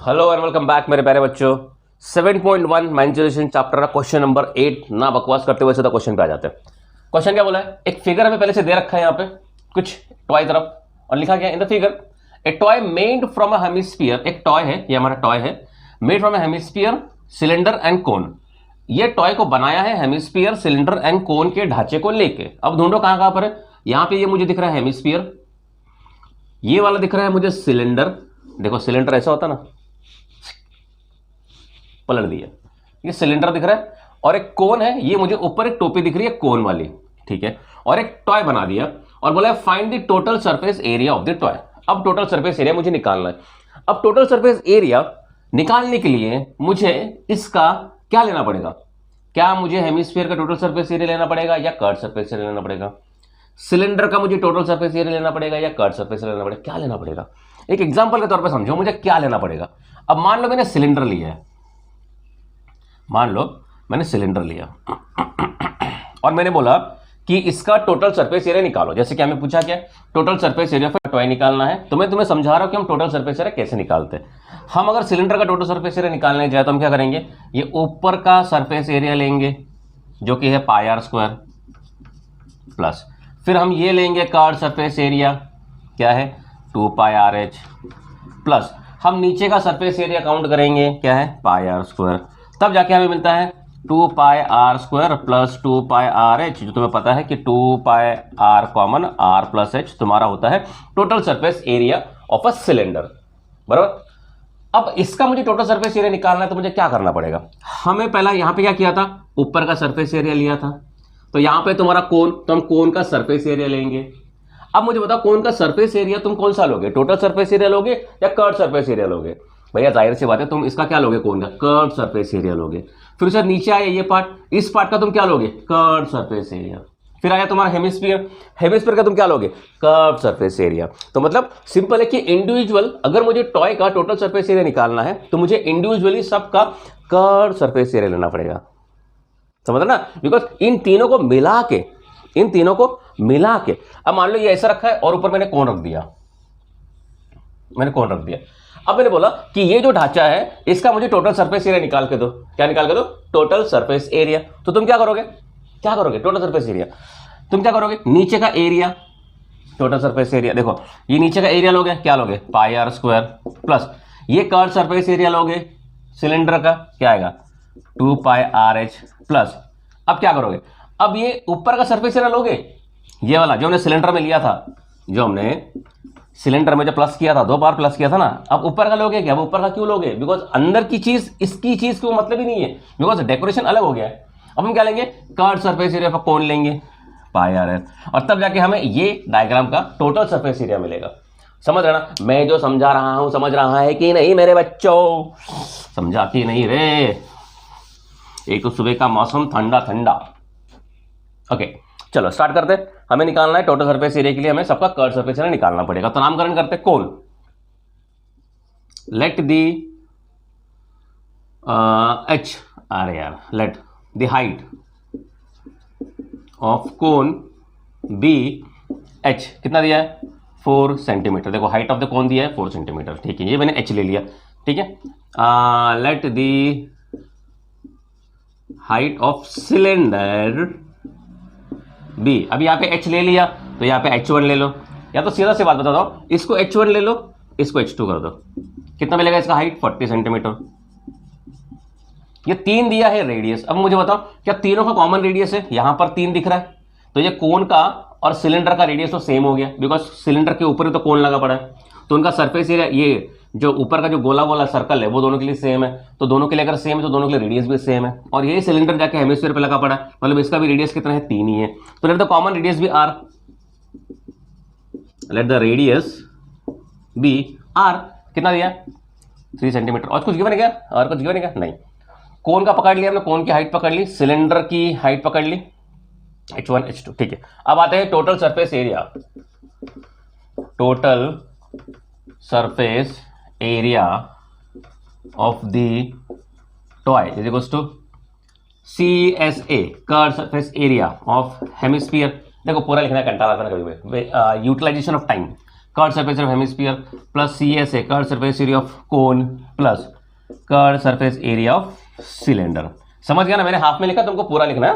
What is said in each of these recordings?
Hello and welcome back मेरे प्यारे बच्चों। 7.1 मैन्युफैक्चरिंग चैप्टर का क्वेश्चन नंबर 8 ना बकवास करते हुए सीधा क्वेश्चन पे आ जाते हैं। क्वेश्चन क्या बोला है, एक फिगर हमें पहले से दे रखा है यहाँ पे कुछ टॉय तरफ, और लिखा गया इन the figure A toy made from a hemisphere. एक टॉय है, ये हमारा टॉय है, made from a hemisphere cylinder and कोन। ये टॉय को बनाया है हेमिस्फीयर सिलेंडर एंड कोन के ढांचे को लेके। अब ढूंढो कहां कहां पर है। यहाँ पे ये मुझे दिख रहा है हेमिस्फीयर, ये वाला दिख रहा है मुझे सिलेंडर। देखो सिलेंडर ऐसा होता ना, पलट दिया, ये सिलेंडर दिख रहा है, और एक कोन है, ये मुझे ऊपर एक टोपी दिख रही है कोन वाली, ठीक है। और एक टॉय बना दिया और बोला find the total surface area of the toy. अब टोटल सरफेस एरिया मुझे निकालना है। अब टोटल सरफेस एरिया निकालने के लिए मुझे इसका क्या लेना पड़ेगा? क्या मुझे हेमिस्फीयर का टोटल सरफेस एरिया लेना पड़ेगा या कर्व सरफेस एरिया लेना पड़ेगा? सिलेंडर का मुझे टोटल सरफेस एरिया लेना पड़ेगा या कर्व सरफेस एरिया लेना पड़ेगा? क्या लेना पड़ेगा? एक एग्जांपल के तौर पे समझो मुझे क्या लेना पड़ेगा। अब मान लो मैंने सिलेंडर लिया है, मान लो मैंने सिलेंडर लिया और मैंने बोला कि इसका टोटल सरफेस एरिया निकालो। जैसे कि हमें पूछा क्या, total surface area for toy निकालना है, तो मैं तुम्हें समझा रहा हूं कि हम टोटल सरफेस एरिया कैसे निकालते हैं। हम अगर सिलेंडर का टोटल सरफेस एरिया निकालने जाए तो हम क्या करेंगे, ये ऊपर का सरफेस एरिया लेंगे जो कि है पाई आर स्क्वायर, प्लस फिर हम ये लेंगे कर्व सरफेस एरिया, क्या है 2 पाई आर एच, प्लस हम नीचे का सरफेस एरिया काउंट करेंगे, क्या है पाई आर स्क्वायर। तब जाके हमें मिलता है 2 pi r square plus 2 pi r h, जो तुम्हें पता है कि 2 pi are common, r plus h तुम्हारा होता है total surface area of a cylinder, बराबर। अब इसका मुझे टोटल सरफेस एरिया निकालना है तो मुझे क्या करना पड़ेगा? हमें पहला यहां पे क्या किया था, ऊपर का सरफेस एरिया लिया था, तो यहां पे तुम्हारा कोन, तो हम कोन का सरफेस एरिया लेंगे। अब मुझे बताओ कोन का सरफेस एरिया तुम कौन सा लोगे, टोटल सरफेस एरिया लोगे या कर्व सरफेस एरिया लोगे? भैया जाहिर सी बात है तुम इसका क्या लोगे, कोन का कर्व सरफेस एरिया लोगे। फिर उससे नीचे आया ये पार्ट, इस पार्ट का तुम क्या लोगे, कर्व सरफेस एरिया। फिर आया तुम्हारा हेमिस्फीयर, हेमिस्फीयर का तुम क्या लोगे, कर्व सरफेस एरिया। तो मतलब सिंपल है कि इंडिविजुअल, अगर मुझे टॉय का टोटल सरफेस एरिया निकालना है तो मुझे इंडिविजुअली सबका कर्व सरफेस एरिया लेना पड़ेगा, समझ ना। बिकॉज इन तीनों को मिला के, इन तीनों को मिला के, अब मान लो ये ऐसा रखा है और ऊपर मैंने कोन रख दिया, मैंने कोन रख दिया। अब मैंने बोला कि ये जो ढांचा है इसका मुझे टोटल सरफेस एरिया निकाल के दो। क्या निकाल के दो? Total surface area. तो तुम क्या करोगे, क्या करोगे, टोटल सरफेस एरिया तुम क्या करोगे, नीचे का एरिया टोटल सरफेस एरिया, देखो ये नीचे का एरिया लोगे, क्या लोगे पाई आर स्क्वायर, प्लस ये कर्व सरफेस एरिया लोगे सिलेंडर का, क्या आएगा 2 पाई आर एच, प्लस अब क्या करोगे, अब ये ऊपर का सरफेस एरिया लोगे, ये वाला जो हमने सिलेंडर में लिया था, जो हमने सिलेंडर में जो प्लस किया था, 2 बार प्लस किया था ना। अब ऊपर का लोगे क्या, अब ऊपर का क्यों लोगे, बिकॉज अंदर की चीज इसकी चीज को मतलब ही नहीं है, बिकॉज डेकोरेशन अलग हो गया है। अब हम क्या लेंगे, कर्व सरफेस एरिया पर कोन लेंगे पाई आर एल, और तब जाके हमें ये डायग्राम का टोटल सरफेस एरिया मिलेगा। समझ रहे ना मैं जो समझा रहा हूं, समझ रहा है कि नहीं मेरे बच्चों, समझा कि नहीं रे? एक तो सुबह का मौसम ठंडा ठंडा। ओके चलो स्टार्ट करते हैं। हमें निकालना है टोटल सरफेस एरिया के लिए, हमें सबका कर्व सरफेस एरिया निकालना पड़ेगा। तो नामकरण करते हैं कोन। लेट दी एच, अरे यार, let the height of cone be H, कितना दिया है 4 सेंटीमीटर। देखो हाइट ऑफ द कोन दिया है 4 सेंटीमीटर, ठीक है, ये मैंने एच ले लिया, ठीक है। Let the height of cylinder be, अब यहाँ पे h ले लिया तो यहाँ पे h1 ले लो, या तो सीधा सी बात बता दो, इसको h1 ले लो, इसको h2 कर दो, कितना मिलेगा इसका हाइट 40 सेंटीमीटर। ये 3 दिया है रेडियस। अब मुझे बताओ क्या तीनों का कॉमन रेडियस है, यहां पर 3 दिख रहा है, तो ये कोन का और सिलेंडर का रेडियस तो सेम हो गया, बिकॉज सिलेंडर के ऊपर ही तो कोन लगा पड़ा है, तो उनका सरफेस एरिया, ये जो ऊपर का जो गोला गोला सर्कल है वो दोनों के लिए सेम है, तो दोनों के लिए अगर सेम है तो दोनों के लिए रेडियस भी सेम है। और ये सिलेंडर जाके हेमिस्फीयर पे लगा पड़ा है, मतलब इसका भी रेडियस कितना है 3 ही है, तो let the common radius be R, let the radius be R, कितना दिया 3 सेंटीमीटर। और कुछ गिवन है क्या, और कुछ गिवन है क्या? नहीं। कोन का पकड़ लिया हमने, कोन की हाइट पकड़ ली, सिलेंडर की हाइट पकड़ ली h1 h2, ठीक है। अब आते हैं total surface area, total surface area of the toy is equals to CSA, curve surface area of hemisphere. देखो पूरा लिखना कंटाल आता है कभी भी, utilisation of time. Curve surface area of hemisphere plus CS है curve surface area of cone plus curve surface area of cylinder. समझ गया ना, मैंने हाफ में लिखा, तुमको पूरा लिखना है।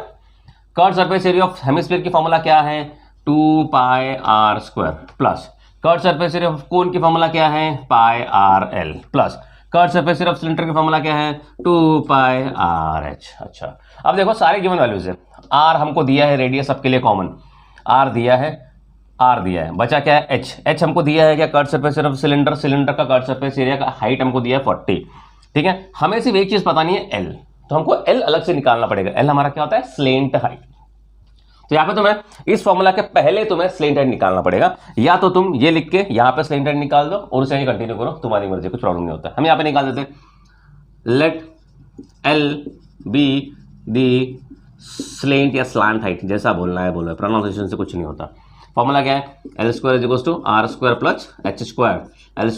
Curve surface area of hemisphere की फॉर्मूला क्या है 2πr² plus curve surface area of cone की फॉर्मूला क्या है πrl plus curve surface area of cylinder की फॉर्मूला क्या है 2πrh। अच्छा, अब देखो सारे गिवन वैल्यूज है। r हमको दिया है, रेडियस सबके लिए कॉमन, r दिया है, r दिया है, बचा क्या है h हमको दिया है क्या curve surface area of cylinder, cylinder का कर्व सरफेस एरिया का हाइट हमको दिया है 40। ठीक है, हमें सिर्फ एक चीज पता नहीं है l, तो हमको l अलग से निकालना पड़ेगा। l हमारा क्या होता है स्लेंट हाइट। तो यहाँ पे तुम्हें इस फॉर्मूला के पहले तुम्हें स्लेंट हाइट निकालना पड़ेगा, या तो तुम ये लिख के यहाँ पे स्लेंट हाइट निकाल दो और उसे कंटिन्यू करो, तुम्हारी मर्जी, कुछ प्रॉब्लम नहीं होता। हम यहाँ पे निकाल देते let l be the slant या स्लांट हाइट, जैसा बोलना है बोलो, प्रोनाउंसिएशन से कुछ नहीं होता। फॉर्मूला क्या है L² = R² plus H²। L²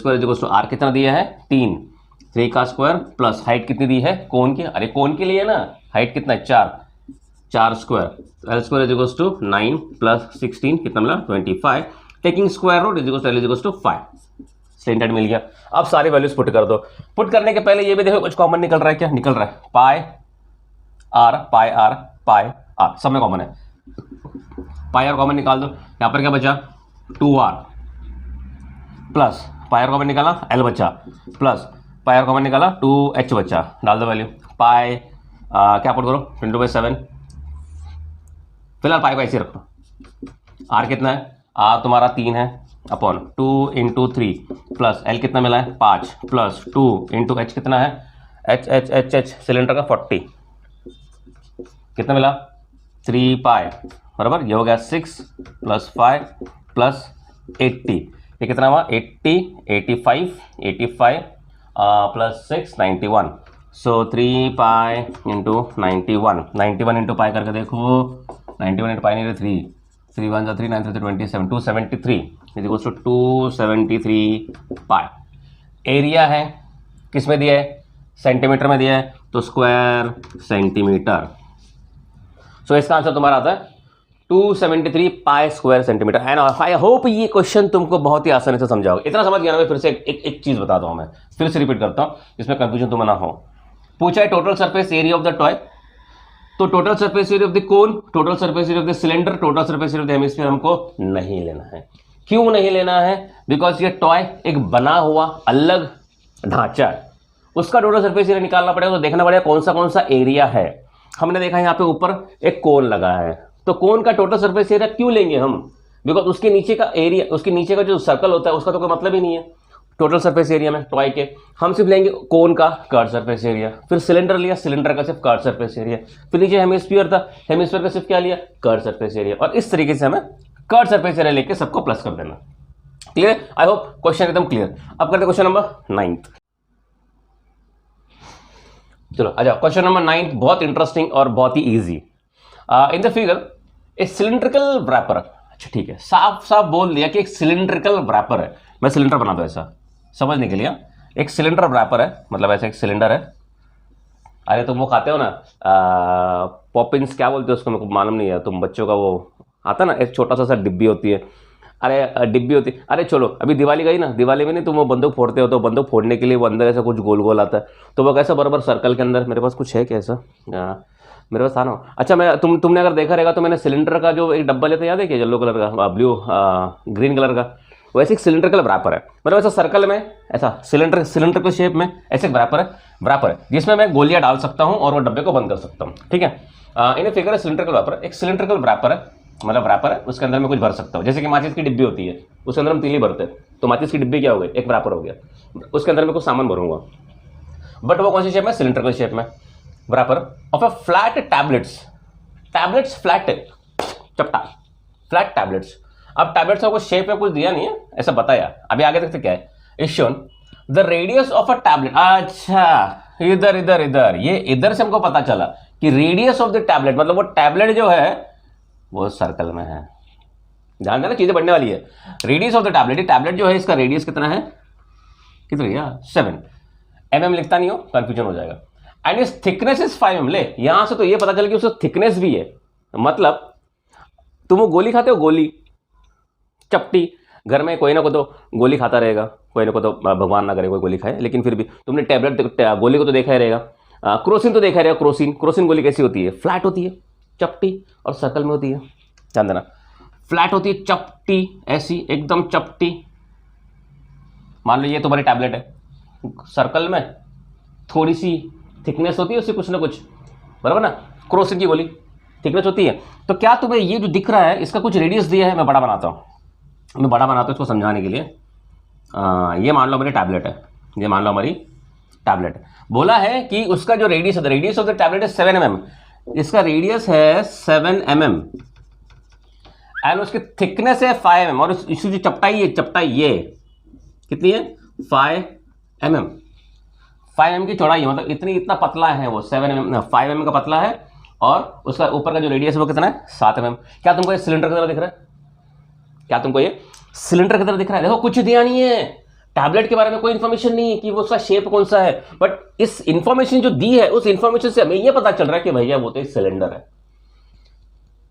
= R कितना दिया है 3 का स्क्वायर प्लस हाइट कितनी दी है कोन की, अरे कोन के लिए ना, हाइट कितना है 4 स्क्वायर। L² = 9 प्लस 16 कितना मिला 25, taking square root L 5। Slant height मिल गया। अब सारी वैल्यूज पुट कर दो। पुट करने के पहले ये भी देखो कुछ कॉमन निकल रहा है, क्या निकल रहा है पाई आर सब में कॉमन है, पाई आर कॉमन निकाल दो। यहाँ पर क्या बचा 2r plus pi are common निकाला l बचा प्लस पाई आर कॉमन निकाला 2h बचा, डाल दो वैल्यू पाई क्या पुट करो 22/7, फिलहाल पाई को ऐसे रखो। r कितना है, r तुम्हारा 3 है अपॉन 2 × 3 प्लस l कितना मिला है 5 प्लस 2 × h कितना है h सिलेंडर का 40 कितना मिला 3π बराबर, ये हो गया 6 + 5 + 80, ये कितना हुआ 80 85 प्लस 6 91, सो 3π × 91 × पाई करके देखो 91 × पाई नहीं 3 1 3 9 3 27 273 = 273 पाई। एरिया है किस में दिया है सेंटीमीटर में दिया है, तो स्क्वायर सेंटीमीटर। सो इसका आंसर तुम्हारा आता है 273 pi square centimetre. And I hope ये क्वेश्चन तुमको बहुत ही आसानी से समझाओगे। इतना समझ गया ना, मैं फिर से एक चीज बताता हूं, मैं फिर से रिपीट करता हूं जिसमें कंफ्यूजन तुम्हें ना हो। पूछा है total surface area of the toy, तो total surface area of the cone, total surface area of the cylinder, total surface area of the hemisphere हमको नहीं लेना है। क्यों नहीं लेना है, बिकॉज ये टॉय एक बना हुआ अलग ढांचा है, उसका टोटल सरफेस एरिया निकालना पड़ेगा, तो देखना पड़ेगा कौन सा एरिया है। हमने देखा यहाँ पे ऊपर एक कोन लगा है, तो कोन का टोटल सरफेस एरिया क्यों लेंगे हम, बिकॉज उसके नीचे का एरिया, उसके नीचे का जो सर्कल होता है उसका तो कोई मतलब ही नहीं है टोटल सरफेस एरिया में टॉय के। हम सिर्फ लेंगे कोन का कर्व सरफेस एरिया, फिर सिलेंडर लिया, सिलेंडर का सिर्फ कर्व सरफेस एरिया, फिर नीचे हेमिस्फीयर था, हेमिस्फीयर का सिर्फ क्या लिया कर्व सरफेस एरिया, और इस तरीके से हमें कर्व सरफेस एरिया लेके सबको प्लस कर देना। क्लियर, आई होप क्वेश्चन एकदम क्लियर। अब करते क्वेश्चन नंबर 9। चलो आ जाओ, क्वेश्चन नंबर 9 बहुत इंटरेस्टिंग और बहुत ही easy. In the figure a cylindrical wrapper, अच्छा ठीक है, साफ साफ बोल दिया कि एक सिलिंड्रिकल रैपर है। मैं सिलेंडर बना दो ऐसा समझने के लिए, एक सिलेंडर रैपर है, मतलब ऐसा एक सिलेंडर है। अरे तुम वो खाते हो ना पॉपिंस, क्या बोलते हो उसको, मेरे को मालूम नहीं है, तुम बच्चों का वो आता ना एक छोटा सा डिब्बी होती है, अरे डिब्बी होती है, अरे चलो अभी दिवाली गई ना, दिवाली में नहीं तुम वो बंदूक फोड़ते हो, तो बंदूक फोड़ने के लिए वो अंदर ऐसा कुछ गोल गोल आता है, तो वो कैसा बराबर सर्कल के अंदर, मेरे पास कुछ है कैसा, मेरे पास था ना, अच्छा मैं तुमने अगर देखा रहेगा तो मैंने सिलेंडर का जो एक डब्बा लेते याद है क्या, येलो कलर का, ब्लू ग्रीन कलर का, वैसे एक सिलेंडर का रैपर है, मतलब ऐसा सर्कल में, ऐसा सिलेंडर के शेप में ऐसे रैपर है जिसमें मैं गोलियां डाल सकता हूं और वो डब्बे को बंद कर सकता हूं। ठीक है, इन्हें फिगर है सिलेंडर रैपर, एक सिलेंडर रैपर है, मतलब रैपर है, उसके अंदर में कुछ भर सकता हूँ, जैसे कि माचिस की डिब्बी होती है, उसके अंदर हम तीली भरते हैं, तो माचिस की डिब्बी क्या हो गई, एक रैपर हो गया, उसके अंदर में कुछ सामान भरूंगा, बट वो कौन सी शेप में, सिलेंडर शेप में, wrapper of a flat tablets flat चपटा फ्लैट टैबलेट्स। अब टैबलेट्स का कुछ शेप में कुछ दिया नहीं है, ऐसा बताया। अभी आगे देखते क्या है, is shown the radius of a tablet. अच्छा इधर ये इधर से हमको पता चला कि रेडियस ऑफ द टैबलेट, मतलब वो टैबलेट जो है वो सर्कल में है, ध्यान देना चीजें बढ़ने वाली है। रेडियस ऑफ द टैबलेट जो है इसका रेडियस कितना है, कितना 7 mm, लिखता नहीं हो कंफ्यूजन हो जाएगा। एंड इस थिकनेस इज 5 mm। ले यहां से तो ये पता चला कि उसका थिकनेस भी है, मतलब तुम वो गोली खाते हो, गोली चपटी, घर में कोई ना कोई तो गोली खाता रहेगा, कोई ना कोई तो भगवान ना करे कोई गोली खाए, लेकिन फिर भी तुमने टैबलेट गोली को तो देखा ही रहेगा। क्रोसिन तो देखा ही रहेगा। क्रोसिन गोली कैसी होती है? फ्लैट होती है, चपटी, और सर्कल में होती है। ध्यान देना, फ्लैट होती है, चपटी, ऐसी एकदम चपटी। मान लो ये तुम्हारी टैबलेट है, सर्कल में थोड़ी सी थिकनेस होती है उससे कुछ ना कुछ, बराबर ना। क्रोसिन की गोली थिकनेस होती है। तो क्या तुम्हें ये जो दिख रहा है इसका कुछ रेडियस दिया है? मैं बड़ा बनाता हूँ इसको समझाने के लिए। ये मान लो मेरी टैबलेट है, ये मान लो हमारी टैबलेट है। बोला है कि उसका जो रेडियस है, रेडियस ऑफ द टैबलेट है 7 mm, इसका रेडियस है 7 mm एंड उसकी थिकनेस है 5 mm, और इसकी जो चपटाई है, चपटाई ये कितनी है? 5 mm। 5 mm की चौड़ाई है, मतलब इतना पतला है वो, 5 mm का पतला है, और उसका ऊपर का जो रेडियस है वो कितना है? 7 mm। क्या तुमको ये सिलेंडर की तरह दिख रहा है? क्या तुमको ये सिलेंडर की तरह दिख रहा है? देखो कुछ दिया नहीं है, टैबलेट के बारे में कोई इंफॉर्मेशन नहीं है कि वो उसका शेप कौन सा है, बट इस इंफॉर्मेशन जो दी है उस इंफॉर्मेशन से हमें ये पता चल रहा है कि भैया वो तो एक सिलेंडर है,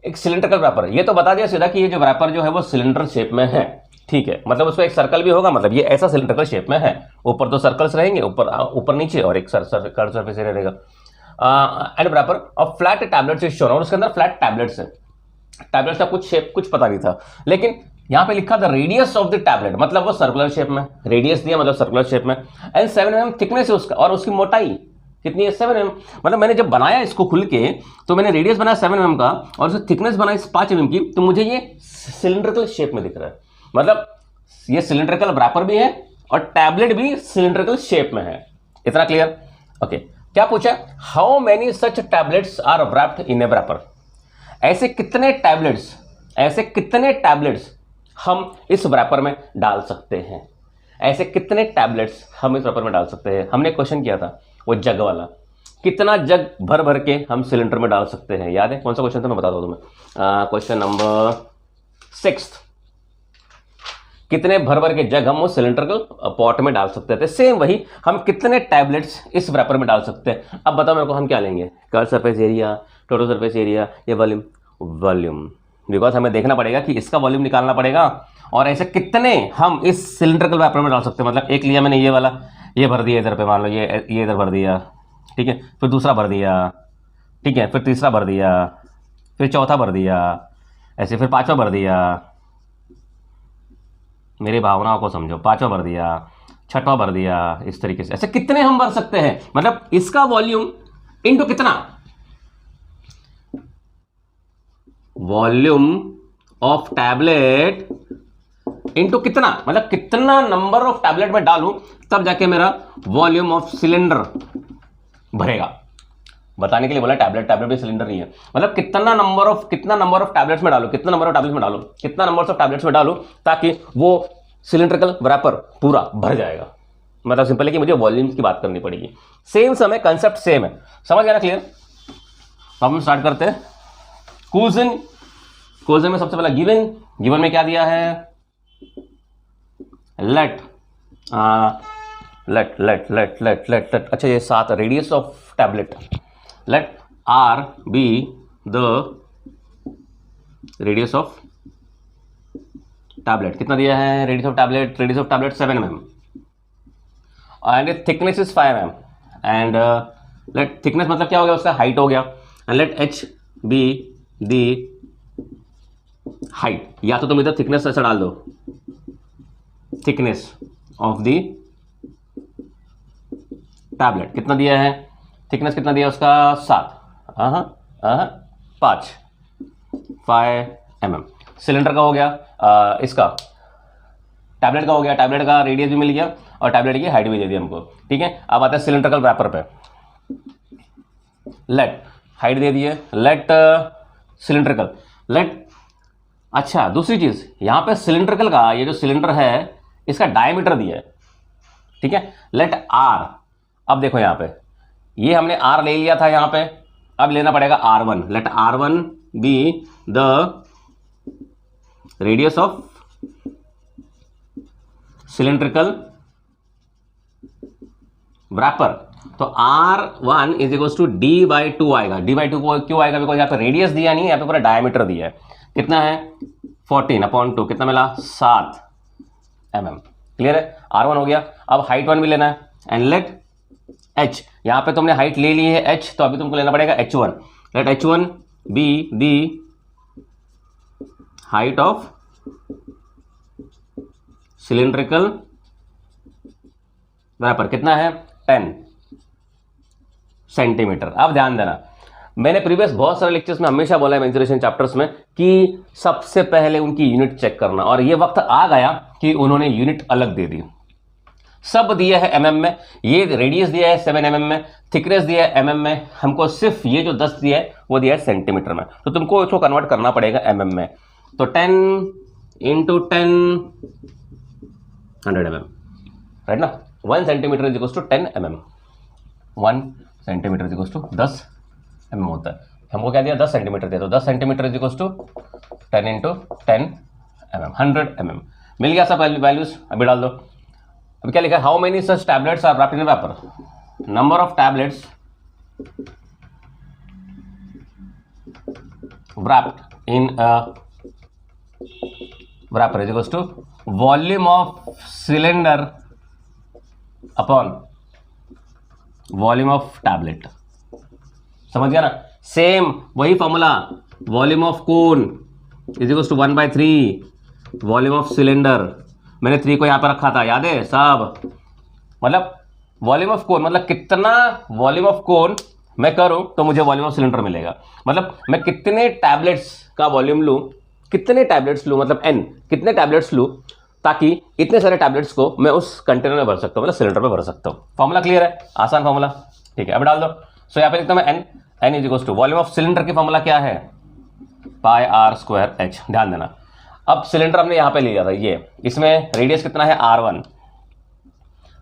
एक सिलेंड्रिकल रैपर। ये तो बता दिया सीधा कि ये जो रैपर जो है वो सिलेंडर शेप में है, ठीक है। मतलब उसमें एक सर्कल भी होगा, मतलब ये ऐसा सिलेंड्रिकल शेप में है, ऊपर तो सर्कल्स रहेंगे, ऊपर नीचे, और एक कर्व सरफेस एरिया रहेगा। And wrapper of flat tablets is shown, और उसके अंदर फ्लैट टैबलेट्स है। टैबलेट्स का कुछ शेप कुछ पता नहीं था, लेकिन यहां पे लिखा था रेडियस ऑफ द टैबलेट, मतलब वो सर्कुलर शेप में, रेडियस दिया मतलब सर्कुलर शेप में, एंड 7 mm थिकनेस है उसका, और उसकी मोटाई कितनी है? 7 mm। मतलब मैंने जब बनाया इसको खुल के, तो मैंने रेडियस बनाया 7 mm का, और उसकी थिकनेस बनाई 5 mm की, तो मुझे ये सिलेंड्रिकल शेप में दिख रहा है। मतलब ये सिलेंड्रिकल रैपर भी है और टैबलेट भी सिलेंड्रिकल शेप में है। इतना क्लियर? ओके। क्या पूछा? How many such tablets are wrapped in a wrapper? ऐसे कितने टैबलेट्स हम इस रैपर में डाल सकते हैं? ऐसे कितने टैबलेट्स हम इस रैपर में डाल सकते हैं? हमने क्वेश्चन किया था वो जग वाला, कितना जग भर भर के हम सिलेंडर में डाल सकते हैं? याद है कौन सा क्वेश्चन था? मैं बता दूं तुम्हें, क्वेश्चन नंबर 6। कितने भर भर के जग हम उस सिलेंड्रिकल पॉट में डाल सकते थे? सेम वही, हम कितने टैबलेट्स इस रैपर में डाल सकते हैं? अब बताओ मेरे को, हम क्या लेंगे? Curve surface area, total surface area, या वॉल्यूम? बिकॉज हमें देखना पड़ेगा कि इसका वॉल्यूम निकालना पड़ेगा, और ऐसे कितने हम इस सिलेंड्रिकल रैपर में डाल सकते हैं। मतलब एक लिया मैंने ये वाला, ये भर दिया इधर पे, मान लो ये इधर भर दिया, ठीक है, फिर दूसरा भर दिया, ठीक है, फिर तीसरा भर दिया, फिर चौथा भर दिया, ऐसे फिर पांचवा भर दिया, मेरी भावनाओं को समझो, पांचवा भर दिया, छठवां भर दिया, इस तरीके से ऐसे कितने हम भर सकते हैं? मतलब इसका वॉल्यूम इनटू कितना, वॉल्यूम ऑफ टैबलेट इनटू कितना, मतलब कितना नंबर ऑफ टैबलेट में डालूं तब जाके मेरा वॉल्यूम ऑफ सिलेंडर भरेगा। बताने के लिए बोला टैबलेट भी सिलेंडर नहीं है, मतलब कितना नंबर ऑफ टैबलेट्स में डालूं, कितना नंबर ऑफ टैबलेट्स में डालूं ताकि वो सिलेंड्रिकल रैपर पूरा भर जाएगा। मतलब सिंपल है कि मुझे वॉल्यूम्स की बात करनी पड़ेगी। सेम समय कंसेप्ट सेम है, समझ गया ना? क्लियर? अब हम स्टार्ट करते हैं। क्वेश्चन में सबसे पहला गिवन में क्या दिया है? लेट अच्छा ये 7 radius of tablet, let R be the radius of tablet. कितना दिया है radius of tablet? 7 mm and thickness is 5 mm and let thickness मतलब क्या हो गया? उसका हाइट हो गया। And let H be the height, या तो तुम इधर थिकनेस ऐसा डाल दो, थिकनेस ऑफ दी टैबलेट। कितना दिया है? थिकनेस कितना दिया उसका? 7, 5 mm। सिलेंडर का हो गया, इसका टैबलेट का हो गया, टैबलेट का रेडियस भी मिल गया और टैबलेट की हाइट भी दे दी हमको, ठीक है। अब आता है सिलेंड्रिकल रैपर पे। लेट हाइट दे दिए, लेट सिलेंड्रिकल, लेट अच्छा दूसरी चीज यहां पे सिलेंड्रिकल का ये जो सिलेंडर है इसका डायमीटर दिया है, ठीक है। लेट R, अब देखो यहां पे ये हमने R ले लिया था यहां पे, अब लेना पड़ेगा R1। Let R1 be the radius of cylindrical wrapper. तो R1 is equals to D/2 आएगा। D/2 क्यों आएगा? बिकॉज यहाँ पे रेडियस दिया नहीं है, यहाँ पे पूरा डायमीटर दिया है। कितना है? 14/2। कितना मिला? 7 mm। क्लियर है, r1 हो गया। अब हाइट 1 भी लेना है एंड लेट h, यहां पे तुमने हाइट ले ली है h, तो अभी तुमको लेना पड़ेगा h1। Let h1 be the height of cylindrical wrapper. कितना है 10 सेंटीमीटर। अब ध्यान देना, मैंने प्रीवियस बहुत सारे लेक्चर्स में हमेशा बोला है मेंसुरेशन चैप्टर्स में कि सबसे पहले उनकी यूनिट चेक करना, और ये वक्त आ गया कि उन्होंने यूनिट अलग दे दी। सब दिया है mm में, ये रेडियस दिया है 7 mm में, थिकनेस दिया है mm में, हमको सिर्फ ये जो 10 दिया है वो दिया है सेंटीमीटर में, तो तुमको इसको कन्वर्ट करना पड़ेगा mm में। तो 10 इंटू 10 100 mm, राइट ना। 1 centimetre is equal to 10 mm, 1 centimetre is equal to 10 mm होता है। हमको क्या दिया 10 सेंटीमीटर दिया, तो 10 centimetre is equal to 10 into 10 mm, 100 mm। मिल गया सब वैल्यूज, अभी डाल दो। अभी क्या लिखा है, how many such tablets are wrapped in a wrapper, number of tablets wrapped in a wrapper is equals to volume of cylinder upon volume of tablet। समझ गया ना, सेम वही formula, volume of cone is equal to 1/3 volume of cylinder. मैंने 3 को यहां पर रखा था, याद है सब। मतलब वॉल्यूम ऑफ कोन मतलब कितना वॉल्यूम ऑफ कोन मैं करूं तो मुझे वॉल्यूम ऑफ सिलेंडर मिलेगा। मतलब मैं कितने टैबलेट्स का वॉल्यूम लूं, कितने टैबलेट्स लूं, मतलब n कितने टैबलेट्स लूं ताकि इतने सारे टैबलेट्स को मैं उस कंटेनर में भर सकता हूं, मतलब सिलेंडर में भर सकता हूं। फॉर्मूला क्लियर है, आसान फॉर्मूला, ठीक है। अब डाल दो। सो यहां पे लिखता हूं मैं n is equal to volume of cylinder की फॉर्मूला क्या है, पाई आर स्क्वायर h। ध्यान देना, अब सिलेंडर हमने यहां पे लिया था ये, इसमें रेडियस कितना है r1,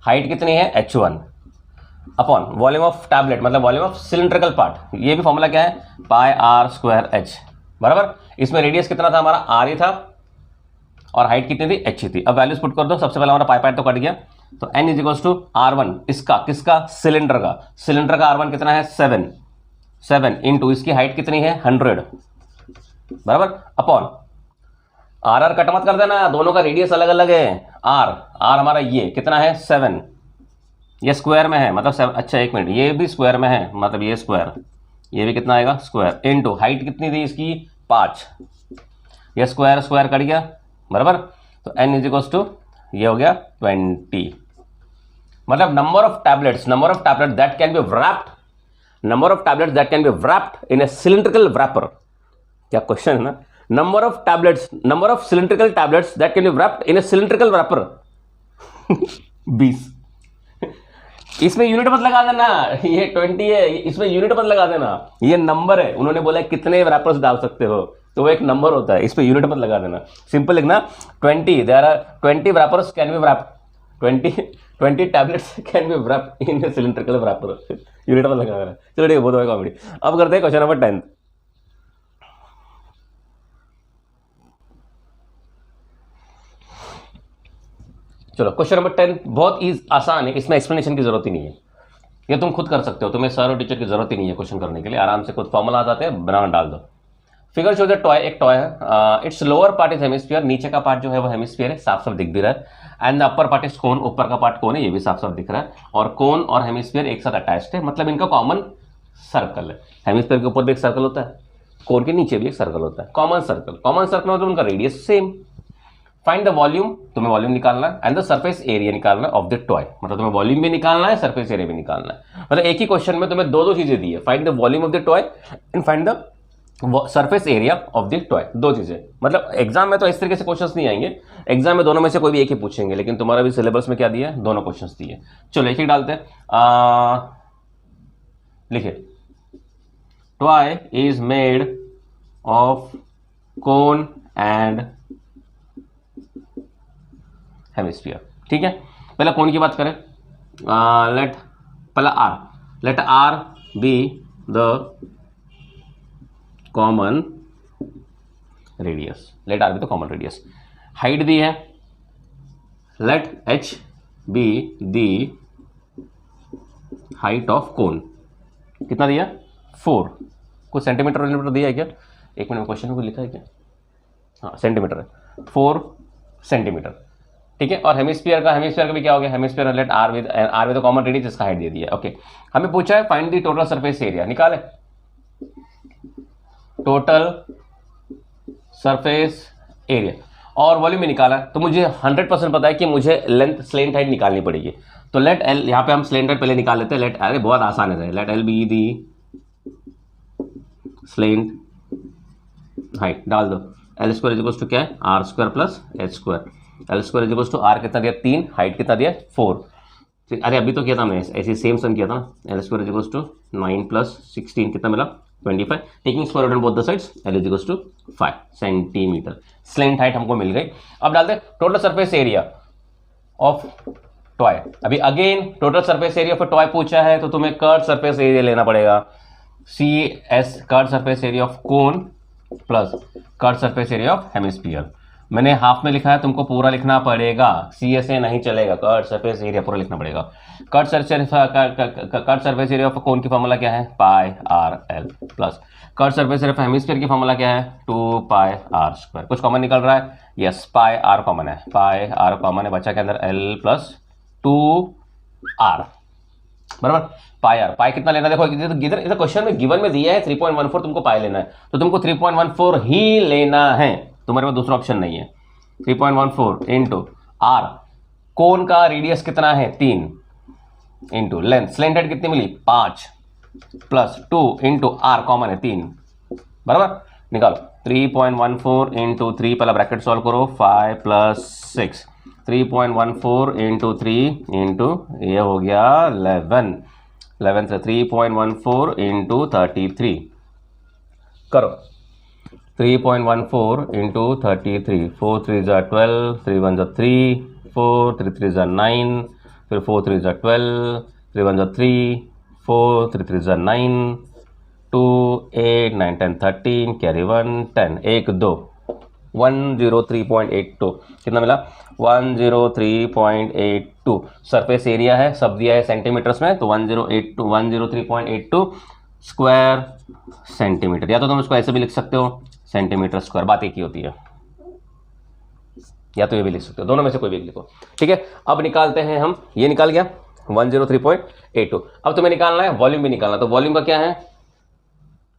हाइट कितनी है h1 upon volume of tablet मतलब वॉल्यूम ऑफ सिलिंड्रिकल पार्ट, ये भी फॉर्मूला क्या है पाई आर स्क्वायर h बराबर। इसमें रेडियस कितना था हमारा r ही था और हाइट कितनी थी h ही थी। अब वैल्यूज पुट कर दो, सबसे पहले हमारा पाई तो कट गया, तो n is equal to r1 इसका किसका सिलेंडर का, सिलेंडर का r1 कितना है 7 इंटू इसकी हाइट कितनी है 100 बराबर अपॉन आर कट मत कर देना, दोनों का रेडियस अलग अलग है। आर हमारा ये कितना है 7, ये स्क्वायर में है मतलब 7, अच्छा एक मिनट, ये भी स्क्वायर में है मतलब ये स्क्वायर, ये भी कितना आएगा स्क्वायर इनटू हाइट कितनी थी इसकी 5, ये स्क्वायर स्क्वायर कट गया बराबर। तो n इज इक्वल टू ये हो गया 20, मतलब number of tablets that can be wrapped, number of tablets that can be wrapped in a cylindrical wrapper। क्या क्वेश्चन है ना, number of cylindrical tablets that can be wrapped in a cylindrical wrapper 20। इसमें unit मत लगा देना, ये 20 है, इसमें यूनिट मत लगा देना, ये नंबर है। उन्होंने बोला कितने रैपर्स डाल सकते हो, तो वो एक नंबर होता है, इस पे यूनिट मत लगा देना, सिंपल लिखना 20 there are 20 wrappers can be wrapped, 20 tablets can be wrapped in a cylindrical wrapper, unit मत लगा देना। चलो ठीक है, बहुत कॉमेडी। अब करते हैं क्वेश्चन नंबर 10। चलो क्वेश्चन नंबर 10 बहुत आसान है, इसमें एक्सप्लेनेशन की जरूरत ही नहीं है, ये तुम खुद कर सकते हो, तुम्हें सर और टीचर की जरूरत ही नहीं है क्वेश्चन करने के लिए, आराम से खुद फॉर्मूला आ जाते हैं, बना डाल दो। फिगर शो द टॉय, एक टॉय है, it's lower part is hemisphere, नीचे का पार्ट जो है वो हेमिस्फीयर है, साफ साफ दिख भी रहा है। And the upper part is cone, ऊपर का पार्ट कोन है, ये भी साफ साफ दिख रहा है। और कोन और हेमिस्फीयर एक साथ अटैच्ड है, मतलब इनका कॉमन सर्कल है। हेमिस्फीयर के ऊपर भी एक सर्कल होता है, कोन के नीचे भी एक सर्कल होता है, कॉमन सर्कल मतलब उनका radius same. Find the volume, तुम्हें वॉल्यूम निकालना है, एंड द सरफेस एरिया निकालना है ऑफ द टॉय, मतलब तुम्हें वॉल्यूम भी निकालना है, सरफेस एरिया भी निकालना है। मतलब एक ही क्वेश्चन में तुम्हें दो चीजें दी है, find the volume of the toy and find the surface area of the toy, दो चीजें। मतलब एग्जाम में तो इस तरीके से क्वेश्चंस नहीं आएंगे, एग्जाम में दोनों में से कोई भी एक ही पूछेंगे, लेकिन तुम्हारा भी सिलेबस में क्या दिया है, दोनों क्वेश्चंस दिए। चलो एक ही डालते हैं, लिखिए toy is made of cone and hemisphere, ठीक है। पहले कोन की बात करें, let are be the common radius, height दी है, let h be the height of cone, कितना दिया 4, कुछ सेंटीमीटर दिया है क्या, एक मिनट क्वेश्चन में कुछ लिखा है क्या, हाँ सेंटीमीटर है, 4 सेंटीमीटर। ठीक है। और हेमिस्फीयर का भी क्या हो गया, hemisphere let R with common radius, जिसका हाइट दे दिया। ओके, हमें पूछा है find the total surface area, निकाले टोटल सरफेस एरिया और वॉल्यूम भी निकाला है। तो मुझे 100% पता है कि मुझे लेंथ स्लेंट हाइट निकालनी पड़ेगी। तो लेट एल, यहाँ पे हम स्लेंट हाइट पहले निकाल लेते हैं। लेट, अरे बहुत आसान है, let L be the slant height, डाल दो। एल स्क्वायर इक्वल्स टू क्या है, R square plus H square. L square equals to R कितना दिया 3, हाइट कितना दिया 4। अरे अभी तो किया था हमने ऐसे सेम सम किया था ना। L square equals to 9 plus 16 कितना मिला 25, taking square root on both the sides, l is equals to 5 centimetre. Slant height हमको मिल गई। अब डालते हैं total surface area of toy. अभी again total surface area of toy पूछा है तो तुम्हें कर्व सरफेस एरिया लेना पड़ेगा, C S, curve surface area of cone plus curve surface area of hemisphere. मैंने हाफ में लिखा है, तुमको पूरा लिखना पड़ेगा, सी एस ए नहीं चलेगा, कर्व सरफेस एरिया पूरा लिखना पड़ेगा। Curve surface area of cone की फॉर्मूला क्या है, pi r l plus curve surface area of hemisphere की फॉर्मूला क्या है, 2 पाई आर स्क्वायर। कुछ कॉमन निकल रहा है, यस पाई आर कॉमन है, पाई आर कॉमन है, बचा के अंदर एल प्लस 2 आर, बराबर। पाई आर, पाई कितना लेना, देखो इधर क्वेश्चन में गिवन में दिया है 3.14, तुमको पाई लेना है तो तुमको 3.14 ही लेना है, तुम्हारे पास दूसरा ऑप्शन नहीं है। 3.14 इंटू आर, कोन का रेडियस कितना है 3, इंटू लेंथ, स्लेंट हाइट कितनी मिली 5 प्लस 2 इंटू आर कॉमन है 3, बराबर। निकालो 3.14 इंटू 3, पहला ब्रैकेट सॉल्व करो, 5 प्लस 6, 3.14 इंटू 3 इंटू ये हो गया 11 से 3.14 इंटू 33 करो, 3.14 इंटू 33, 4 3 जा 12, 3 1 जा 3, 4 3 3 जा 9, फिर 4 3 जा 12, 3 1 जा 3, 4 3 3 जा 9, 2 8 9 10 13, कैरी 1 10, 1 2, 103.82 कितना मिला 103.82 सरफेस एरिया है, सब दिया है सेंटीमीटर्स में, तो 103.82 स्क्वायर सेंटीमीटर, या तो तुम इसको ऐसे भी लिख सकते हो सेंटीमीटर स्क्वायर, बात एक ही होती है, या तो ये भी लिख सकते हो, दोनों में से कोई भी लिखो, ठीक है। अब निकालते हैं हम, ये निकाल गया 103.82। अब तुम्हें निकालना है वॉल्यूम भी निकालना, तो वॉल्यूम का क्या है,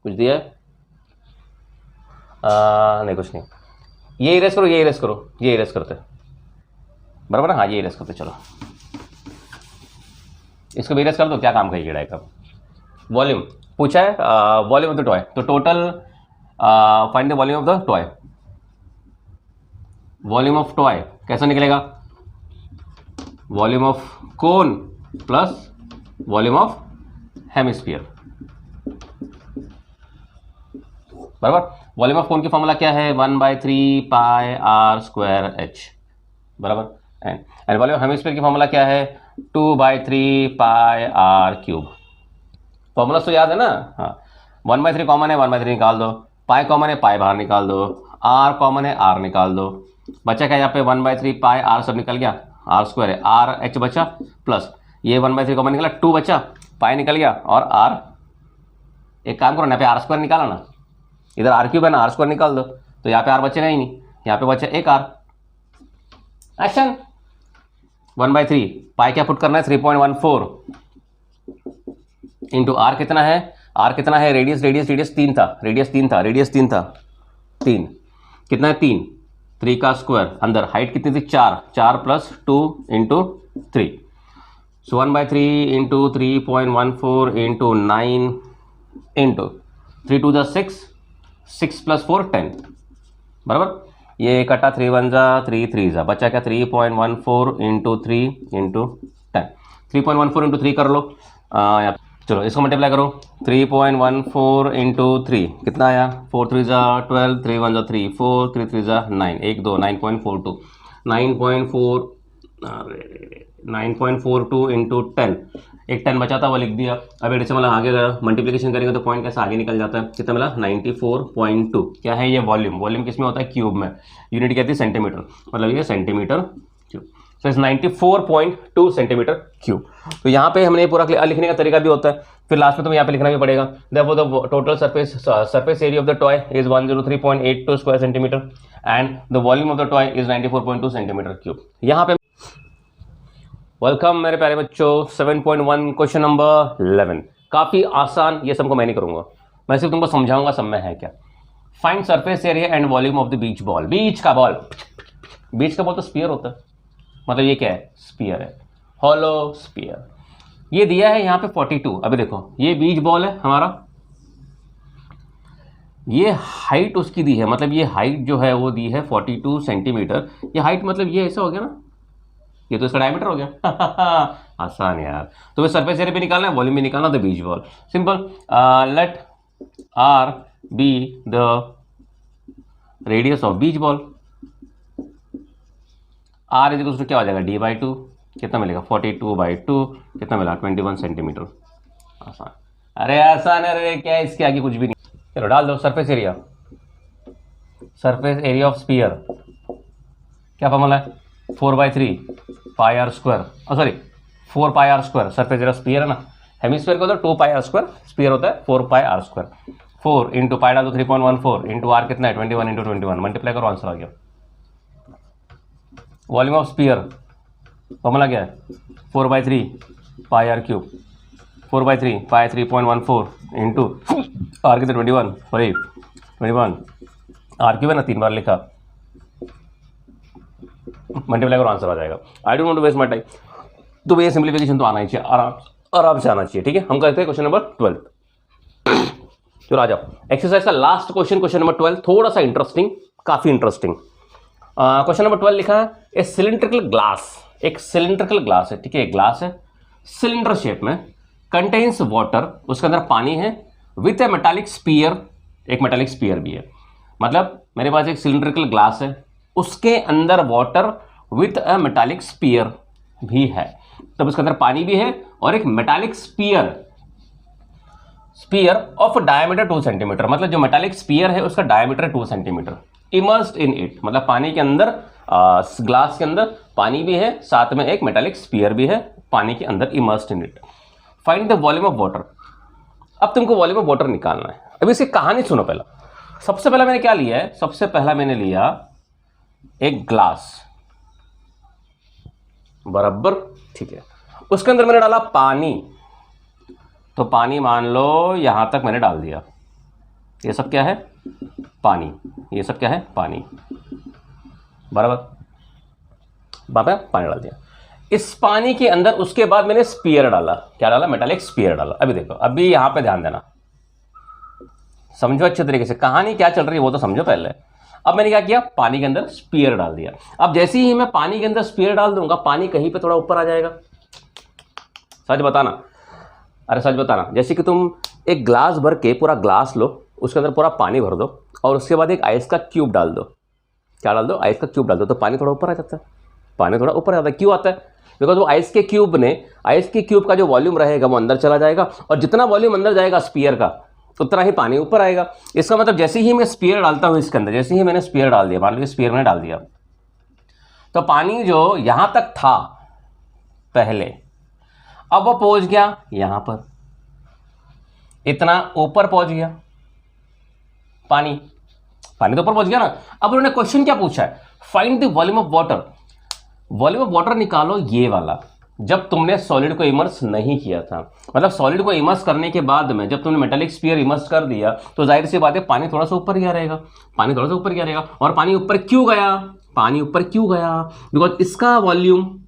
कुछ दिया है नहीं कुछ नहीं, ये इरेज करो, ये इरेज करो, ये इरेज करते बराबर ना, हाँ ये इरेज करते, चलो इसको भी इरेज कर दो, क्या काम कही गिराए का। वॉल्यूम पूछा है, वॉल्यूम ऑफ द टॉय, तो total find the volume of the toy. Volume of toy कैसा निकलेगा, volume of cone plus volume of hemisphere, बराबर। वॉल्यूम ऑफ कोन की फॉर्मूला क्या है, 1/3 पाई आर स्क्वायर एच, बराबर। एंड वॉल्यूम ऑफ हेमिस्फीयर की formula क्या है, 2/3 पाई आर क्यूब। फॉर्मूला तो याद है ना, हाँ 1/3 कॉमन है, 1/3 निकाल दो, पाई कॉमन है, पाई बाहर निकाल दो, आर कॉमन है, आर निकाल दो, बचा क्या यहाँ पे 1/3 पाई आर सब निकल गया, आर स्क्वायर है, आर एच बचा प्लस ये 1/3 कॉमन निकला, 2 बचा, पाई निकल गया, और आर, एक काम करो ना, यहाँ पे आर स्क्वायर निकाला ना, इधर आर क्यूब है ना, आर स्क्वायर निकाल दो, तो यहाँ पे आर बचेगा ही नहीं, यहाँ पे बचा एक आर। एक्शन 1/3 पाई क्या पुट करना है 3.14 इंटू आर कितना है, आर कितना है, रेडियस 3 था, रेडियस 3 कितना है 3 का स्क्वायर, अंदर हाइट कितनी थी 4 प्लस 2 इंटू 3, सो 1/3 इंटू 3.14 इंटू 9 इंटू 3 2 6 प्लस 4 10, बराबर। ये कटा 3 1 जा 3 3 जा, बचा क्या 3.14 इंटू 3 इंटू 10, 3.14 इंटू 3 कर लो, चलो इसको मल्टीप्लाई करो, 3.14 इंटू 3 कितना आया, 4 3 जा 12, 3 1 जा 3, 4 3 3 जा 9, 1 2 9.42, 9.42 इंटू 10, एक 10 बचा था वो लिख दिया। अब ये मतलब आगे मल्टीप्लिकेशन करेंगे तो पॉइंट कैसे आगे निकल जाता है, कितना मिला 94.2। क्या है ये वॉल्यूम, वॉल्यूम किस में होता है क्यूब में, यूनिट क्या थी सेंटीमीटर, मतलब ये centimetre cube. So is 94.2 centimetre cube. तो यहाँ पे हमने पूरा लिखने का तरीका भी होता है, फिर लास्ट में तुम्हें यहाँ पे लिखना भी पड़ेगा। Therefore the total surface area of the toy is 103.82 square centimetre and the volume of the toy is 94.2 centimetre cube. यहाँ पे वेलकम मेरे प्यारे बच्चों, 7.1 क्वेश्चन नंबर 11। काफी आसान, ये सबको मैं नहीं करूंगा, मैं सिर्फ तुमको समझाऊंगा सब में है क्या। Find surface area and volume of the beach ball. Beach का बॉल तो स्फीयर होता है, मतलब ये क्या है, स्फीयर है, हॉलो स्फीयर। ये दिया है यहाँ पे 42। अभी देखो ये बीच बॉल है हमारा, ये हाइट उसकी दी है, मतलब ये हाइट जो है वो दी है 42 सेंटीमीटर। ये हाइट मतलब ये ऐसा हो गया ना, ये तो इसका डायमीटर हो गया। आसान यार। तो सरफेस एरिया भी निकालना है, वॉल्यूम भी निकालना, the beach ball. Simple, let are be the radius of beach ball. R is equal to क्या हो जाएगा, d/2, कितना मिलेगा 42/2, कितना मिला 21 सेंटीमीटर। आसान, अरे आसान है, अरे क्या है इसके आगे कुछ भी नहीं। चलो डाल दो surface area, surface area of sphere क्या फॉर्मूला है, 4/3 pi r square, sorry 4 pi r square. Surface area sphere है ना, हेमिस्फीयर को तो 2 पाई आर स्क्वायर, स्फीयर होता है 4 pi r square. 4 into pi डाल दो 3.14 इंटू आर कितना है 21 इंटू 21, मल्टीप्लाई करो आंसर आ गया। वॉल्यूम ऑफ स्फीयर फॉर्मूला क्या है, 4/3 pi r cube, 4/3 pi 3.14 into r कितना 21, सॉरी 21 आर क्यूब है ना, 3 बार लिखा, मल्टीप्लाई करो आंसर आ जाएगा। I don't want to waste my time. तो ये सिंप्लीफिकेशन तो आना ही चाहिए, आराम से आना चाहिए। ठीक है, हम करते हैं क्वेश्चन नंबर 12। चलो आ जाओ, एक्सरसाइज का लास्ट क्वेश्चन, क्वेश्चन नंबर 12, थोड़ा सा इंटरेस्टिंग, काफी इंटरेस्टिंग। क्वेश्चन नंबर 12 लिखा है, ए सिलिंड्रिकल ग्लास, एक सिलिंड्रिकल ग्लास है, ठीक है, एक ग्लास है सिलेंडर शेप में, कंटेन्स वाटर, उसके अंदर पानी है, विथ ए मेटालिक स्पीयर, एक मेटालिक स्पीयर भी है। मतलब मेरे पास एक सिलिंड्रिकल ग्लास है, उसके अंदर water with a metallic sphere भी है, तब उसके अंदर पानी भी है और एक metallic sphere of diameter 2 centimetre, मतलब जो मेटालिक स्पीयर है उसका diameter 2 centimetre, immersed in it, मतलब पानी के अंदर, ग्लास के अंदर पानी भी है, साथ में एक मेटालिक स्पीयर भी है पानी के अंदर, immersed in it. Find the volume of water. अब तुमको वॉल्यूम ऑफ वाटर निकालना है। अब इसकी कहानी सुनो। पहला, सबसे पहला मैंने क्या लिया है, सबसे पहला मैंने लिया एक ग्लास, बराबर, ठीक है, उसके अंदर मैंने डाला पानी, तो पानी मान लो यहां तक मैंने डाल दिया, ये सब क्या है, पानी, ये सब क्या है, पानी, बराबर, पानी डाल दिया इस पानी के अंदर। उसके बाद मैंने स्पीयर डाला, क्या डाला, मेटालिक स्पीयर डाला। अभी देखो, अभी यहां पे ध्यान देना, समझो अच्छे तरीके से, कहानी क्या चल रही है वो तो समझो पहले। अब मैंने क्या किया, पानी के अंदर स्पीयर डाल दिया। अब जैसे ही मैं पानी के अंदर स्पीयर डाल दूंगा, पानी कहीं पे थोड़ा ऊपर आ जाएगा। सच बताना, अरे सच बताना, जैसे कि तुम एक ग्लास भर के, पूरा ग्लास लो, उसके अंदर पूरा पानी भर दो और उसके बाद एक आइस का क्यूब डाल दो, क्या डाल दो, आइस का क्यूब डाल दो, तो पानी थोड़ा ऊपर आ जाता है। पानी थोड़ा ऊपर आता है, क्यों आता है, बिकॉज वो आइस के क्यूब का जो वॉल्यूम रहेगा वो अंदर चला जाएगा, और जितना वॉल्यूम अंदर जाएगा स्पीयर का, उतना ही पानी ऊपर आएगा। इसका मतलब जैसे ही मैं स्पीयर डालता हूं इसके अंदर, जैसे ही मैंने स्पीयर डाल दिया, मान लो स्पीयर मैंने डाल दिया, तो पानी जो यहां तक था पहले, अब वो पहुंच गया यहां पर, इतना ऊपर पहुंच गया पानी तो ऊपर पहुंच गया ना। अब उन्होंने क्वेश्चन क्या पूछा है, find the volume of water. Volume of water निकालो ये वाला, जब तुमने सॉलिड को इमर्स नहीं किया था, मतलब सॉलिड को इमर्स करने के बाद में जब तुमने मेटालिक स्फीयर इमर्स कर दिया, तो जाहिर सी बात है पानी थोड़ा सा ऊपर गया रहेगा, और पानी ऊपर क्यों गया, बिकॉज इसका वॉल्यूम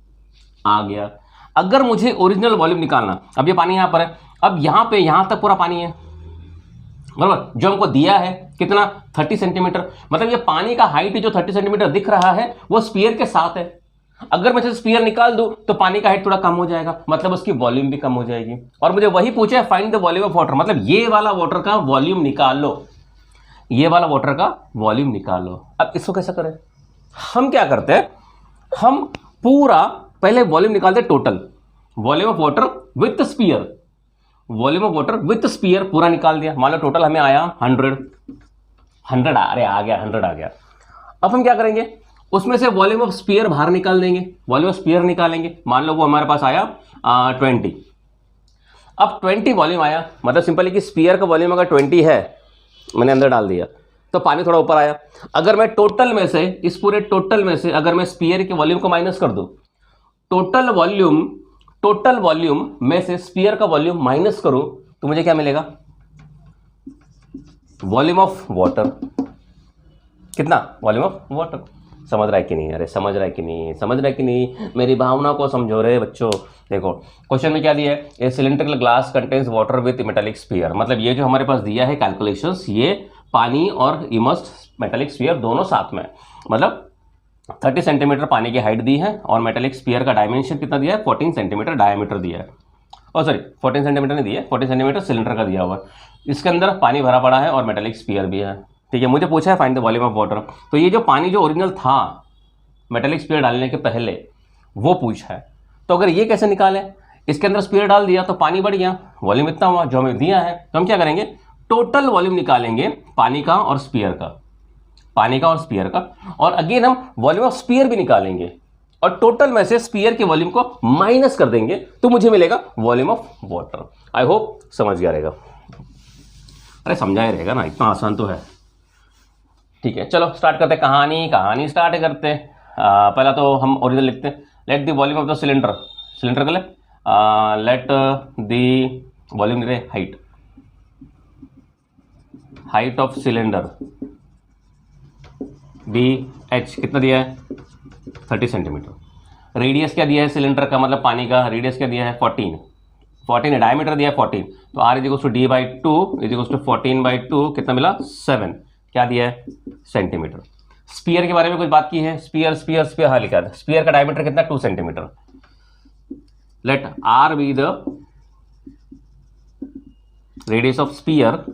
आ गया। अगर मुझे ओरिजिनल वॉल्यूम निकालना, अब ये पानी यहां पर है, अब यहां तक पूरा पानी है, बराबर, जो हमको दिया है कितना, 30 सेंटीमीटर, मतलब ये पानी का हाइट जो 30 सेंटीमीटर दिख रहा है वो स्पीयर के साथ है। अगर मैं स्पीयर निकाल दूं तो पानी का हाइट थोड़ा कम हो जाएगा, मतलब उसकी वॉल्यूम भी कम हो जाएगी। और मुझे वही पूछा है, find the volume of water, मतलब ये वाला वाटर का वॉल्यूम निकाल लो, ये वाला वाटर का वॉल्यूम निकाल लो। अब इसको कैसे करें, हम क्या करते हैं, हम पूरा पहले वॉल्यूम निकालते, total volume of water with sphere, volume of water with sphere पूरा निकाल दिया। मान लो टोटल हमें आया 100 आ गया। अब हम क्या करेंगे, उसमें से वॉल्यूम ऑफ स्फीयर बाहर निकाल देंगे, वॉल्यूम ऑफ स्फीयर निकालेंगे। मान लो वो हमारे पास आया 20। अब 20 वॉल्यूम आया, मतलब सिंपल है कि स्फीयर का वॉल्यूम अगर 20 है, मैंने अंदर डाल दिया तो पानी थोड़ा ऊपर आया। अगर मैं टोटल में से, इस पूरे टोटल में से अगर मैं स्फीयर के वॉल्यूम को माइनस कर दूं, टोटल वॉल्यूम में से स्फीयर का वॉल्यूम माइनस करूं तो मुझे क्या मिलेगा? Volume of water. कितना? Volume of water. समझ रहा है कि नहीं? अरे समझ रहा है कि नहीं? समझ रहा है कि नहीं? मेरी भावना को समझो रे बच्चों। देखो क्वेश्चन में क्या दिया है, a cylindrical glass contains water with metallic sphere. मतलब ये जो हमारे पास दिया है कैलकुलेशंस, ये पानी और इमर्स्ड मेटालिक स्फीयर दोनों साथ में, मतलब 30 सेंटीमीटर पानी की हाइट दी है और मेटालिक स्फीयर का डायमेंशन कितना दिया है? 14 सेंटीमीटर डायमीटर दिया है। और सॉरी 14 सेंटीमीटर नहीं दिया है, 14 सेंटीमीटर सिलेंडर का दिया हुआ है। इसके अंदर पानी भरा पड़ा है और मेटालिक स्फीयर भी है। ठीक है, मुझे पूछा है find the volume of water. तो ये जो पानी जो ओरिजिनल था मेटालिक स्फीयर डालने के पहले, वो पूछा है। तो अगर ये कैसे निकालें? इसके अंदर स्फीयर डाल दिया तो पानी बढ़ गया, वॉल्यूम इतना हुआ जो हमें दिया है। तो हम क्या करेंगे? टोटल वॉल्यूम निकालेंगे पानी का और स्फीयर का, पानी का और स्फीयर का, और अगेन हम वॉल्यूम ऑफ स्फीयर भी निकालेंगे और टोटल में से स्फीयर के वॉल्यूम को माइनस कर देंगे तो मुझे मिलेगा volume of water. I hope समझ गया रहेगा। अरे समझा ही रहेगा ना, इतना आसान तो है। ठीक है, चलो स्टार्ट करते हैं। कहानी स्टार्ट करते हैं। पहला तो हम ओरिजिनल लिखते हैं। Let the volume of the cylinder, cylinder के लिए let the volume height of cylinder be H, कितना दिया है? 30 सेंटीमीटर। रेडियस क्या दिया है सिलेंडर का, मतलब पानी का रेडियस क्या दिया है? 14 है, डायमीटर दिया है 14। तो R is to D by two is to 14/2, कितना मिला? 7। क्या दिया है? सेंटीमीटर। स्फीयर के बारे में कुछ बात की है? स्फीयर हाँ लिखा है। स्फीयर का डायमीटर कितना? 2 centimetre. Let are be the radius of sphere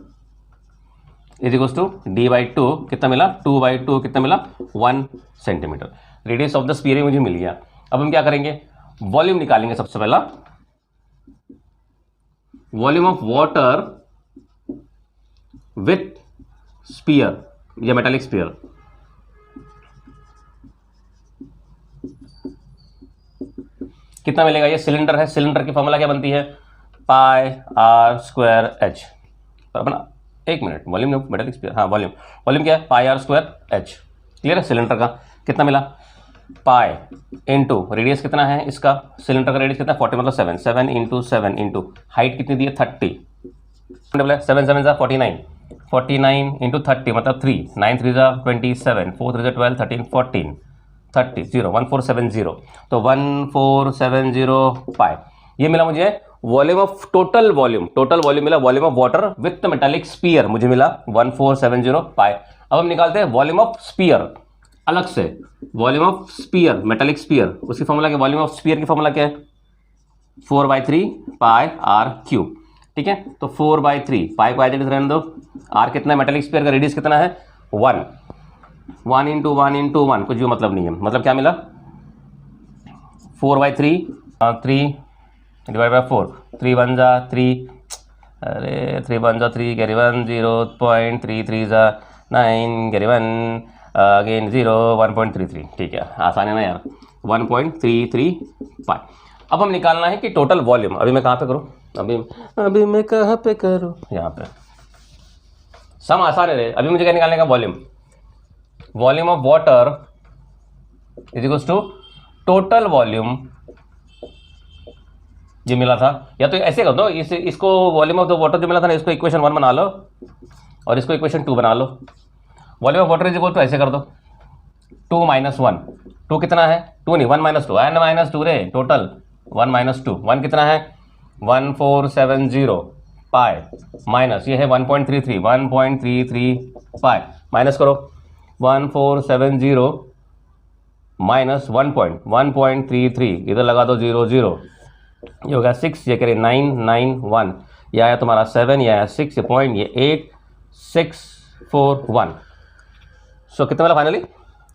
is equals to D by two, कितना मिला? 2/2, कितना मिला? 1 centimetre. Radius of the sphere मुझे मिल गया। अब हम क्या करेंगे? वॉल्यूम निकालेंगे। सबसे पहला volume of water with sphere या मेटालिक स्फीयर। कितना मिलेगा? ये सिलेंडर है, सिलेंडर की फॉर्मूला क्या बनती है? Pi r square H. अपना एक minute, volume of metallic sphere, हाँ वॉल्यूम क्या है? Pi r square H. Clear है? सिलेंडर का कितना मिला? पाई इंटू रेडियस कितना है इसका? सिलेंडर का रेडियस कितना? 40 मतलब 7 इंटू 7 इंटू हाइट कितनी दी है? 30। 7 7 जा 49 इंटू 30 मतलब 3, 9 3 जा 27, 4 3 जा 12, 13 14 30 0 1470। तो 1470 पाई, ये मिला मुझे वॉल्यूम ऑफ टोटल वॉल्यूम मिला, volume of water with metallic sphere मुझे मिला 1470 पाई। अब हम निकालते हैं वॉल्यूम ऑफ स्फीयर अलग से। Volume of sphere, metallic sphere, उसकी फॉर्मूला क्या? वॉल्यूम ऑफ स्फीयर की फॉर्मूला क्या है? 4/3 पाई आर क्यूब। ठीक है, तो 4/3 पाई को एज इट इज रहने दो। आर कितना है? मेटालिक स्फीयर का रेडियस कितना है? 1 इंटू 1 इंटू 1, कुछ भी मतलब नहीं है। मतलब क्या मिला? 4/3 3 डिवाइड बाई 4, 3 1 जा 3, अरे 3 1 जा 3, कैरी 1 0.33 जा 9, कैरी 1 अगेन 0 1.33। ठीक है, आसान है ना यार? 1.33 पाई। अब हम निकालना है कि टोटल वॉल्यूम, अभी मैं कहाँ पे करूँ? अभी मैं कहाँ पे करूँ? यहाँ पे। सम आसान है रे। अभी मुझे क्या निकालने का? Volume of water is equals to total volume, ये मिला था। या तो ऐसे कर दो, इसको वॉल्यूम ऑफ द वाटर जो मिला था ना, इसको इक्वेशन 1 बना लो और इसको इक्वेशन 2 बना लो। Volume of water is equal to ऐसे कर दो 2 - 1। 2 कितना है? 2 नहीं, 1 - 2, n - 2 रे टोटल 1 - 2। 1 कितना है? 1470 पाई माइनस ये है 1.33 पाई। माइनस करो 1470 माइनस 1.33, इधर लगा दो 0 0, ये हो गया 6, ये करिए 991, ये आया तुम्हारा 7, ये आया 6, ये पॉइंट, ये 8 641। सो कितना मिला फाइनली?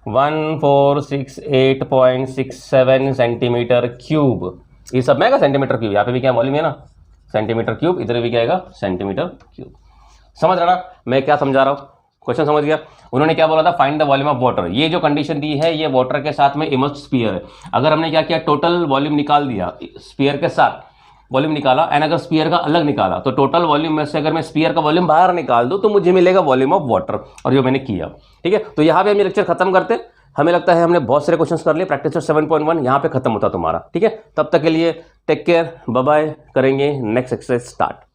1468.67 centimetre cube. ये सब में आएगा सेंटीमीटर क्यूब, यहाँ पे भी क्या वॉल्यूम है ना, सेंटीमीटर क्यूब, इधर भी क्या आएगा? Centimetre cube. समझ रहा ना मैं क्या समझा रहा हूँ? क्वेश्चन समझ गया। उन्होंने क्या बोला था, find the volume of water. ये जो कंडीशन दी है ये वाटर के साथ में इमर्स्ड स्फीयर है। अगर हमने क्या किया, टोटल वॉल्यूम निकाल दिया, स्फीयर के साथ वॉल्यूम निकाला, एंड अगर स्फीयर का अलग निकाला तो टोटल वॉल्यूम में से अगर मैं स्फीयर का वॉल्यूम बाहर निकाल दूं तो मुझे मिलेगा वॉल्यूम ऑफ वाटर, और जो मैंने किया। ठीक है, तो यहाँ पे हम ये लेक्चर खत्म करते हैं। हमें लगता है हमने बहुत सारे क्वेश्चंस कर लिए। प्रैक्टिस 7.1 यहाँ पे खत्म होता तुम्हारा। ठीक है, तब तक के लिए टेक केयर, बाय बाय। करेंगे नेक्स्ट एक्सरसाइज स्टार्ट।